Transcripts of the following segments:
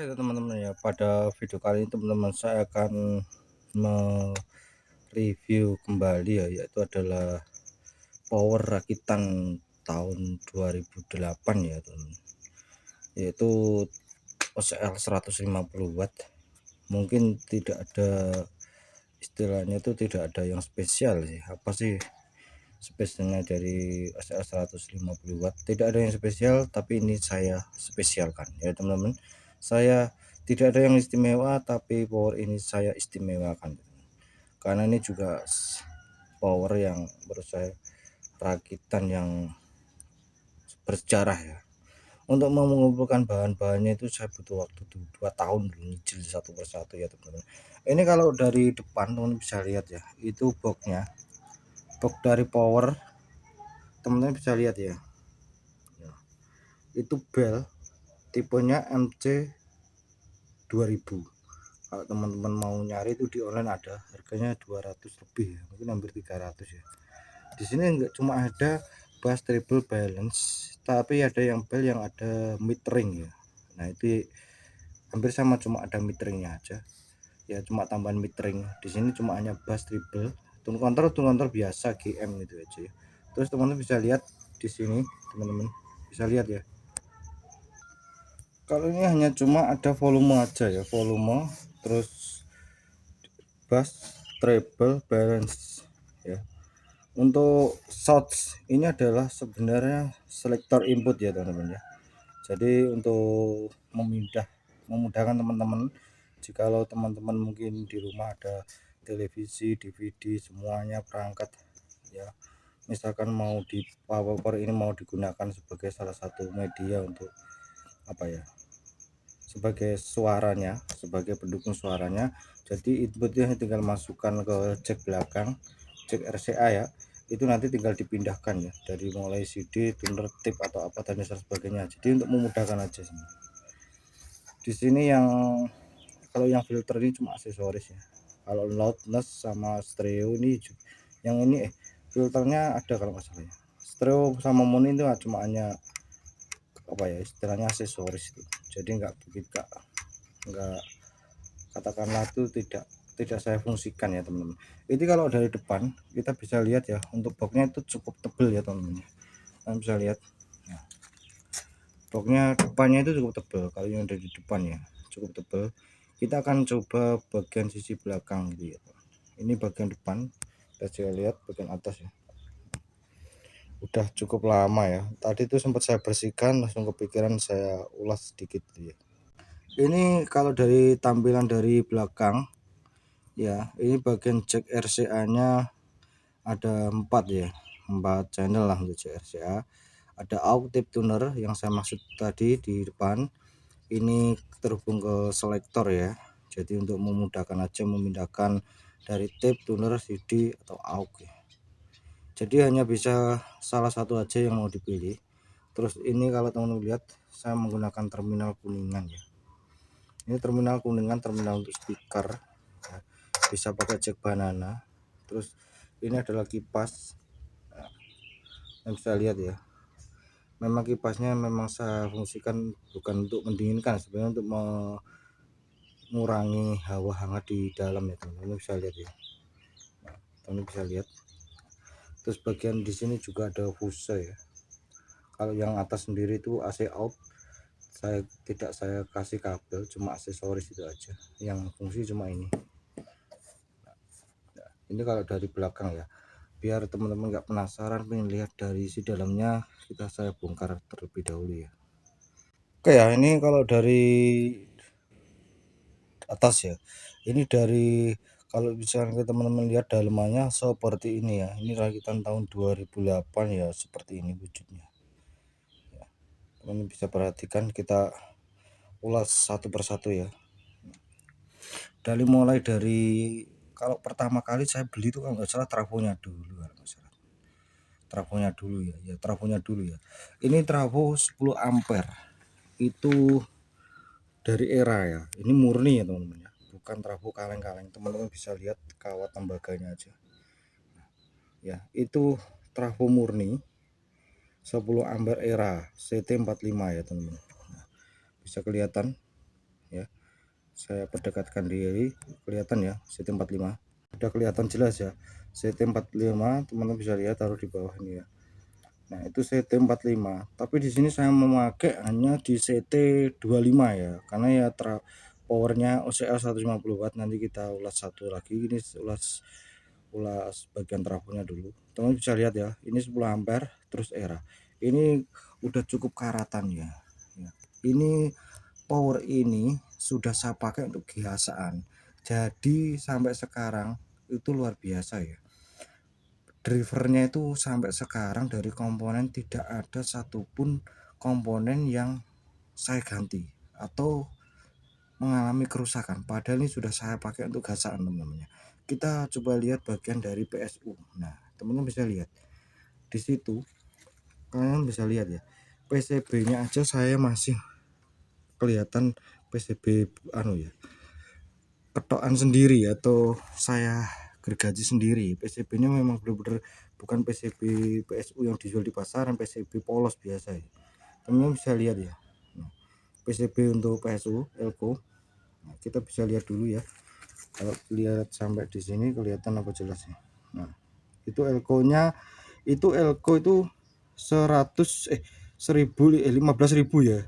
Ya teman-teman ya, pada video kali ini teman-teman saya akan mereview kembali ya, yaitu adalah power rakitan tahun 2008 ya teman, yaitu OCL 150 watt. Mungkin tidak ada istilahnya, itu tidak ada yang spesial sih. Apa sih spesialnya dari OCL 150 watt? Tidak ada yang spesial, tapi ini saya spesialkan ya teman-teman. Saya tidak ada yang istimewa, tapi power ini saya istimewakan karena ini juga power yang menurut saya rakitan yang bersejarah ya. Untuk mengumpulkan bahan-bahannya itu saya butuh waktu 2 tahun nyicil satu persatu ya teman-teman. Ini kalau dari depan teman bisa lihat ya, itu boxnya, box dari power, teman-teman bisa lihat ya, itu bel tipenya MC 2000. Kalau teman-teman mau nyari itu di online ada, harganya 200 lebih ya, mungkin hampir 300 ya. Di sini enggak cuma ada bass treble balance, tapi ada yang bel yang ada mid ring ya. Nah itu hampir sama, cuma ada mid ringnya aja ya, cuma tambahan mid ring. Di sini cuma hanya bass treble, tone control biasa GM gitu aja ya. Terus teman-teman bisa lihat di sini, teman-teman bisa lihat ya, kalau ini hanya cuma ada volume aja ya, volume, terus bass treble balance ya. Untuk shorts ini adalah sebenarnya selektor input ya teman-teman ya. Jadi untuk memudahkan teman-teman, jikalau teman-teman mungkin di rumah ada televisi, DVD, semuanya perangkat ya, misalkan mau di power ini mau digunakan sebagai salah satu media untuk apa ya, sebagai suaranya, sebagai pendukung suaranya. Jadi inputnya tinggal masukkan ke jack belakang, jack RCA ya, itu nanti tinggal dipindahkan ya, dari mulai CD, tuner, tape atau apa dan sebagainya. Jadi untuk memudahkan aja sini. Di sini yang kalau yang filter ini cuma aksesoris ya. Kalau loudness sama stereo ini, yang ini filternya ada kalau nggak salah ya. Stereo sama mono itu cuma hanya apa ya, istilahnya aksesoris itu. Jadi nggak katakanlah itu tidak saya fungsikan ya teman-teman. Ini kalau dari depan kita bisa lihat ya, untuk boxnya itu cukup tebel ya teman-teman. Kalian bisa lihat nah, boxnya depannya itu cukup tebel. Kalau yang dari depan ya cukup tebel. Kita akan coba bagian sisi belakang gitu ya. Ini bagian depan, kita coba lihat bagian atas ya, udah cukup lama ya. Tadi itu sempat saya bersihkan, langsung kepikiran saya ulas sedikit ya. Ini kalau dari tampilan dari belakang ya, ini bagian jack RCA nya ada 4 ya, 4 channel lah untuk jack RCA. Ada aux tape tuner yang saya maksud tadi di depan, ini terhubung ke selektor ya. Jadi untuk memudahkan aja memindahkan dari tape, tuner, CD atau aux ya. Jadi hanya bisa salah satu aja yang mau dipilih. Terus ini kalau teman-teman lihat, saya menggunakan terminal kuningan ya. Ini terminal kuningan, terminal untuk speaker ya. Bisa pakai jack banana. Terus ini adalah kipas, yang bisa lihat ya. Memang kipasnya memang saya fungsikan bukan untuk mendinginkan, sebenarnya untuk mengurangi hawa hangat di dalam ya teman-teman. Bisa lihat ya, teman-teman bisa lihat. Terus bagian di sini juga ada fuse ya. Kalau yang atas sendiri itu AC out, tidak saya kasih kabel, cuma aksesoris itu aja, yang fungsi cuma ini. Nah, ini kalau dari belakang ya, biar teman-teman nggak penasaran pengen lihat dari isi dalamnya, saya bongkar terlebih dahulu ya. Oke ya, ini kalau dari atas ya, ini dari, kalau misalnya teman-teman lihat dalamannya seperti ini ya. Ini rakitan tahun 2008 ya, seperti ini wujudnya ya. Teman bisa perhatikan, kita ulas satu persatu ya. Mulai dari kalau pertama kali saya beli itu kalau nggak salah trafonya dulu, kalau nggak salah trafonya dulu ya, trafonya dulu ya. Ini trafo 10 ampere itu dari era ya, ini murni ya teman-teman ya, bukan trafo kaleng-kaleng. Teman-teman bisa lihat kawat tembaganya aja ya, itu trafo murni 10 ampere era CT45 ya teman-teman. Nah, bisa kelihatan ya, saya perdekatkan diri, kelihatan ya CT45, udah kelihatan jelas ya CT45, teman-teman bisa lihat taruh di bawah ini ya. Nah itu CT45, tapi di sini saya memakai hanya di CT25 ya, karena ya powernya OCL 150 watt. Nanti kita ulas satu lagi, ini ulas bagian trafonya dulu. Teman bisa lihat ya, ini 10 ampere terus era ini udah cukup karatan ya. Ini power ini sudah saya pakai untuk biasaan, jadi sampai sekarang itu luar biasa ya. Drivernya itu sampai sekarang dari komponen tidak ada satupun komponen yang saya ganti atau mengalami kerusakan, padahal ini sudah saya pakai untuk gasaan teman-teman. Kita coba lihat bagian dari PSU. Nah teman-teman bisa lihat di situ, kalian bisa lihat ya, PCB nya aja saya masih kelihatan PCB ya, ketokan sendiri atau saya gergaji sendiri. PCB nya memang benar-benar bukan PCB PSU yang dijual di pasaran, PCB polos biasa ya. Teman-teman bisa lihat ya. Nah, PCB untuk PSU elko, nah, kita bisa lihat dulu ya. Kalau lihat sampai di sini kelihatan apa jelasnya. Nah itu elko nya, itu elko itu 15.000 ya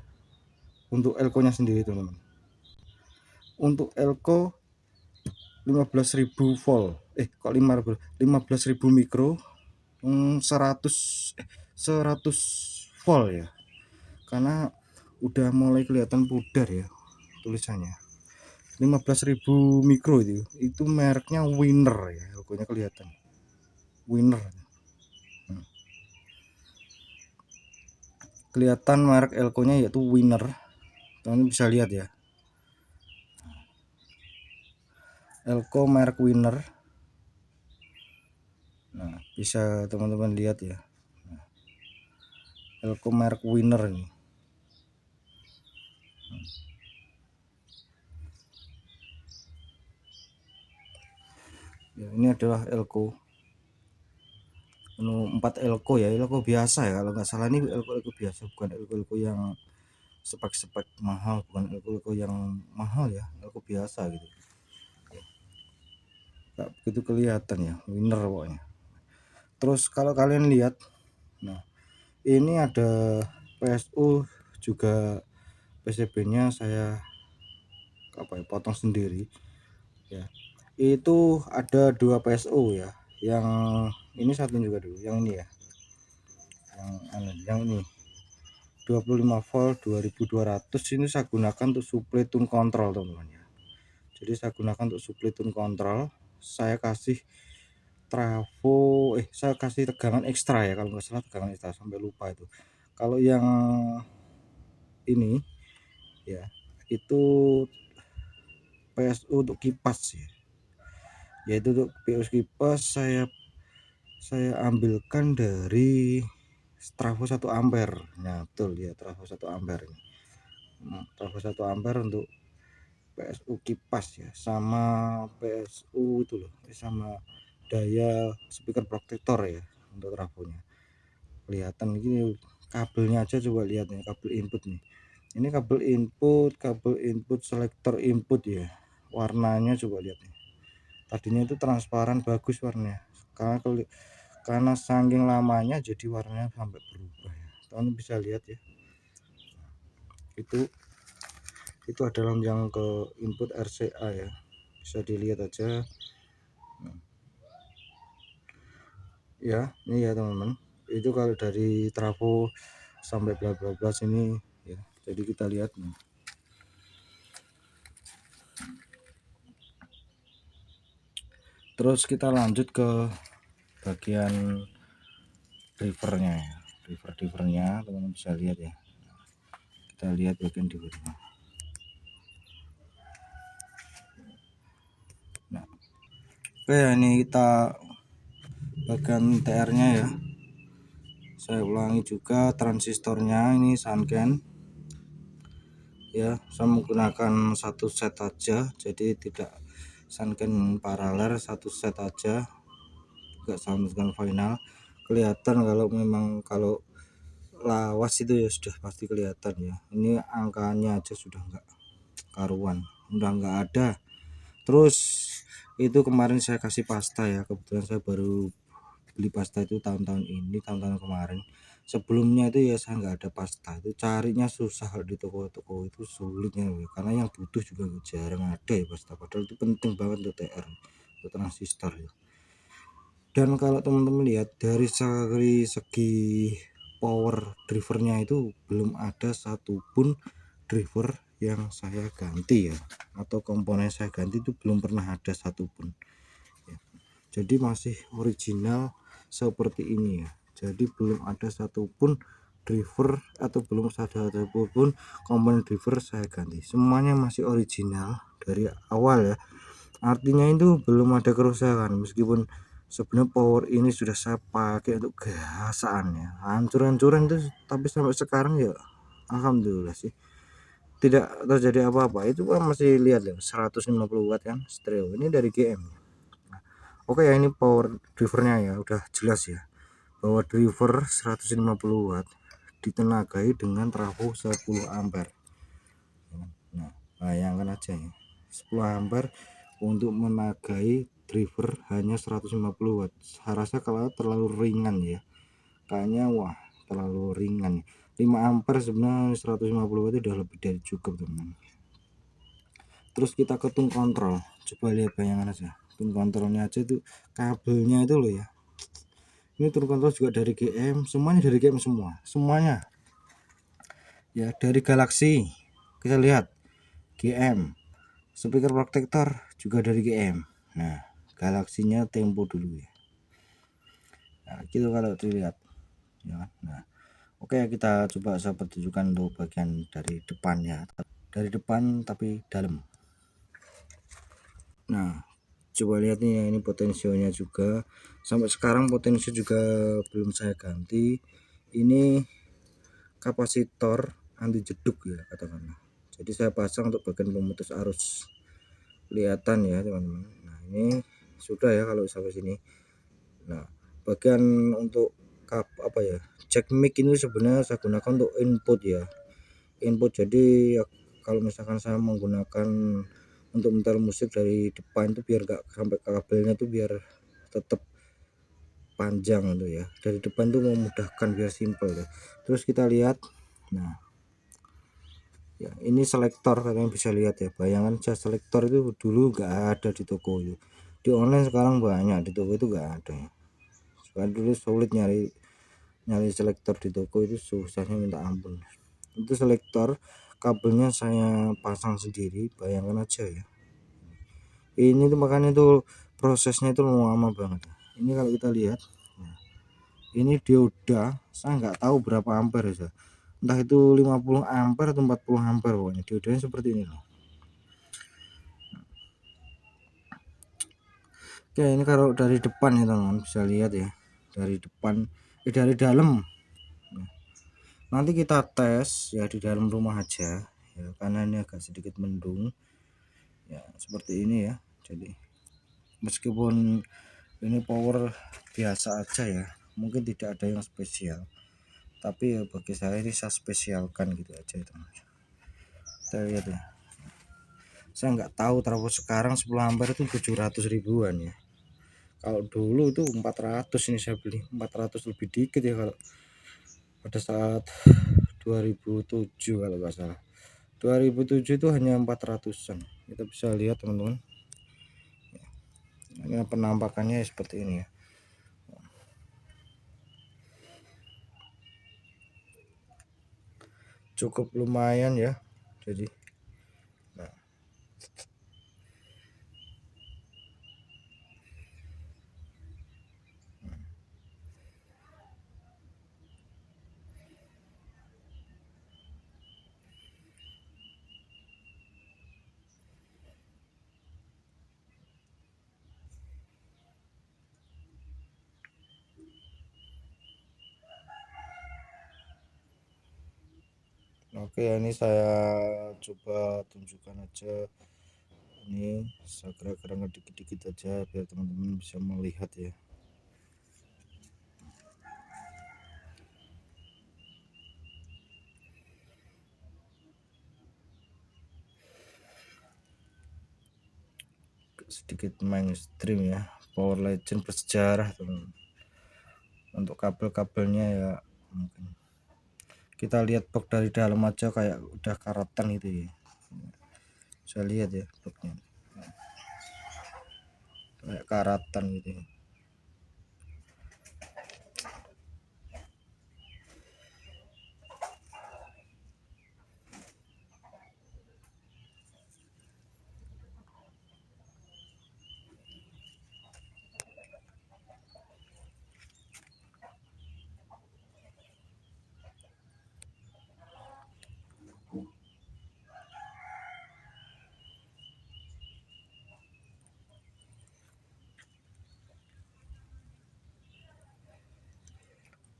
untuk elko nya sendiri teman-teman. Untuk elko 15.000 volt, kok 15.000 mikro, 100 volt ya, karena udah mulai kelihatan pudar ya tulisannya. 15.000 mikro itu mereknya Winner ya, logonya kelihatan Winner. Kelihatan merek elko nya yaitu Winner, teman-teman bisa lihat ya, elko merek Winner. Nah bisa teman-teman lihat ya, elko merek Winner ini. Ya, ini adalah elko 4 elko ya, elko biasa ya kalau nggak salah. Ini elko biasa, bukan elko yang spek mahal, bukan elko yang mahal ya, elko biasa gitu. Nggak begitu kelihatan ya, Winner pokoknya. Terus kalau kalian lihat, nah ini ada PSU juga, PCB nya saya potong sendiri ya. Itu ada 2 PSU ya, yang ini satu juga dulu, yang ini ya, yang ini 25 volt 2200. Ini saya gunakan untuk supply tune control teman-teman ya. Jadi saya gunakan untuk supply tune control. Saya kasih trafo, saya kasih tegangan ekstra ya, kalau nggak salah tegangan ekstra, sampai lupa itu. Kalau yang ini ya, itu PSU untuk kipas ya, yaitu untuk PSU kipas saya ambilkan dari trafo 1 ampere. Nah betul ya, trafo 1 ampere ini. Trafo 1 ampere untuk PSU kipas ya, sama PSU itu loh, sama daya speaker protector ya untuk trafonya. Kelihatan gini kabelnya aja, coba lihat nih kabel input nih. Ini kabel input selektor input ya. Warnanya coba lihat nih. Tadinya itu transparan bagus warnanya. Karena saking lamanya jadi warnanya sampai berubah ya. Teman bisa lihat ya. Itu adalah yang ke input RCA ya. Bisa dilihat aja. Ya, ini ya teman-teman. Itu kalau dari trafo sampai bla bla bla sini ya. Jadi kita lihat nih. Terus kita lanjut ke bagian drivernya ya. Drivernya teman-teman bisa lihat ya. Kita lihat bagian drivernya. Nah, oke, ini kita bagian TR nya ya. Saya ulangi juga transistornya, ini Sanken ya. Saya menggunakan satu set aja, jadi tidak Sanken paralel, satu set aja, enggak sama dengan final. Kelihatan kalau memang kalau lawas itu ya sudah pasti kelihatan ya. Ini angkanya aja sudah enggak karuan, udah nggak ada. Terus itu kemarin saya kasih pasta ya, kebetulan saya baru beli pasta itu tahun-tahun ini, tahun-tahun kemarin. Sebelumnya itu ya saya nggak ada pasta, itu carinya susah di toko-toko, itu sulitnya ya, karena yang butuh juga jarang ada ya pasta, padahal itu penting banget untuk TR, untuk transistor ya. Dan kalau teman-teman lihat dari segi power drivernya itu belum ada satupun driver yang saya ganti ya, atau komponen saya ganti itu belum pernah ada satupun ya. Jadi masih original seperti ini ya. Jadi belum ada satupun driver atau belum ada satupun komponen driver saya ganti, semuanya masih original dari awal ya. Artinya itu belum ada kerusakan, meskipun sebenarnya power ini sudah saya pakai untuk gasaan ya, hancur-hancuran itu, tapi sampai sekarang ya alhamdulillah sih tidak terjadi apa-apa. Itu kan masih lihat ya 150 watt kan stereo, ini dari GM. Oke ya, ini power drivernya ya udah jelas ya, bahwa driver 150 watt ditenagai dengan trafo 10 ampere. Nah, bayangkan aja ya, 10 ampere untuk menagai driver hanya 150 watt. Saya rasa kalau terlalu ringan ya, kayaknya wah terlalu ringan. 5 ampere sebenarnya 150 watt itu udah lebih dari cukup teman. Terus kita ke tune kontrol, coba lihat bayangan aja, tune kontrolnya aja itu kabelnya itu loh ya. Ini tune kontrol juga dari GM, semuanya dari GM semuanya ya, dari Galaxy. Kita lihat GM, speaker protector juga dari GM. Nah, galaksinya Tempo dulu ya. Nah, gitu kalau dilihat ya kan. Nah, oke, kita coba saya tunjukkan untuk bagian dari depannya, dari depan tapi dalam. Nah, coba lihat nih ya, ini potensionya juga sampai sekarang potensio juga belum saya ganti. Ini kapasitor anti jeduk ya katakanlah, jadi saya pasang untuk bagian pemutus arus, kelihatan ya teman-teman. Nah, ini sudah ya kalau sampai sini. Nah, bagian untuk apa ya, jack mic ini sebenarnya saya gunakan untuk input ya, input. Jadi ya, kalau misalkan saya menggunakan untuk memutar musik dari depan itu biar gak sampai kabelnya tuh biar tetap panjang itu ya, dari depan tuh memudahkan biar simple ya. Terus kita lihat, nah ya ini selektor, kalian bisa lihat ya, bayangan jas selektor itu dulu nggak ada di toko itu, di online sekarang banyak, di toko itu nggak ada ya. Soalnya dulu sulit nyari selektor di toko itu, susahnya minta ampun. Itu selektor kabelnya saya pasang sendiri, bayangkan aja ya. Ini tuh makanya tuh prosesnya itu lama banget. Ini kalau kita lihat, nah, ini dioda saya nggak tahu berapa ampere ya, entah itu 50 ampere atau 40 ampere, pokoknya diodanya seperti ini loh. Oke, ini kalau dari depan ya teman-teman, bisa lihat ya, dari depan, dari dalam. Nanti kita tes ya di dalam rumah aja ya, karena ini agak sedikit mendung ya, seperti ini ya. Jadi meskipun ini power biasa aja ya, mungkin tidak ada yang spesial, tapi ya bagi saya ini saya spesialkan gitu aja teman. Kita lihat ya, saya nggak tahu trafo sekarang 10 ampere itu 700 ribuan ya, kalau dulu itu 400, ini saya beli 400 lebih dikit ya, kalau pada saat 2007 kalau nggak salah, 2007 itu hanya 400-an. Kita bisa lihat teman-teman, ini penampakannya seperti ini ya. Cukup lumayan ya. Jadi nah, oke, ini saya coba tunjukkan aja, ini saya gerak-gerak dikit-dikit aja biar teman-teman bisa melihat ya. sedikit mainstream ya, Power Legend bersejarah teman. Untuk kabel-kabelnya ya mungkin kita lihat box dari dalam aja kayak udah karatan gitu ya, saya lihat ya boxnya kayak karatan gitu ya.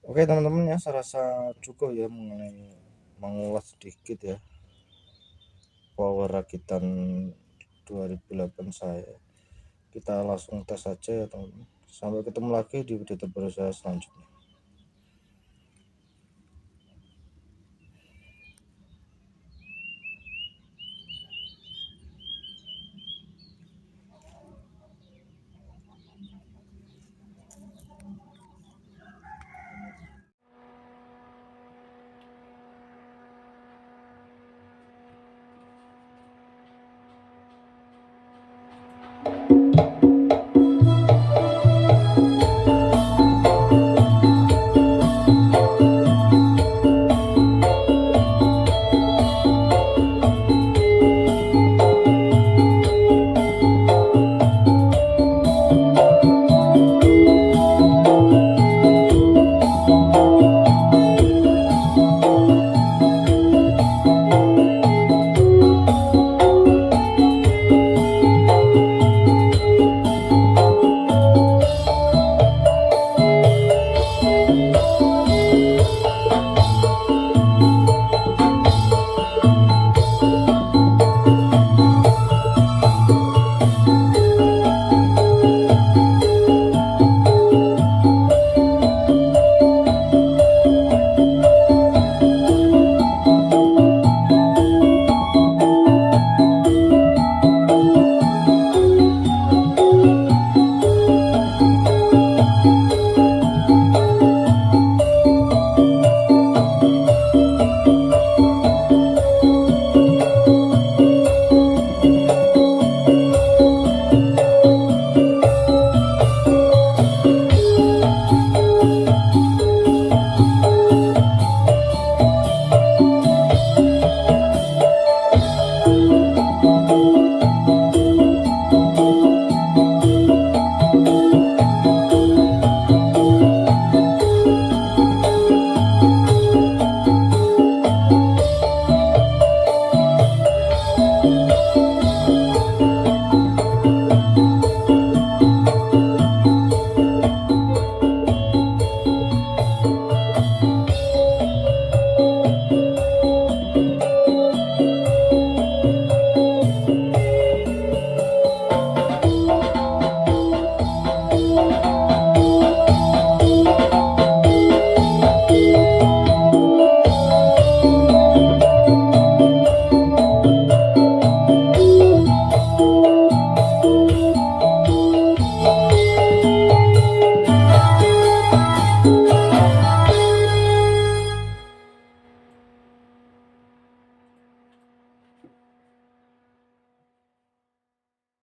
Oke teman-teman ya, saya rasa cukup ya mengenai mengulas sedikit ya power rakitan 2008 saya. Kita langsung tes saja ya teman-teman. Sampai ketemu lagi di video terbaru saya selanjutnya.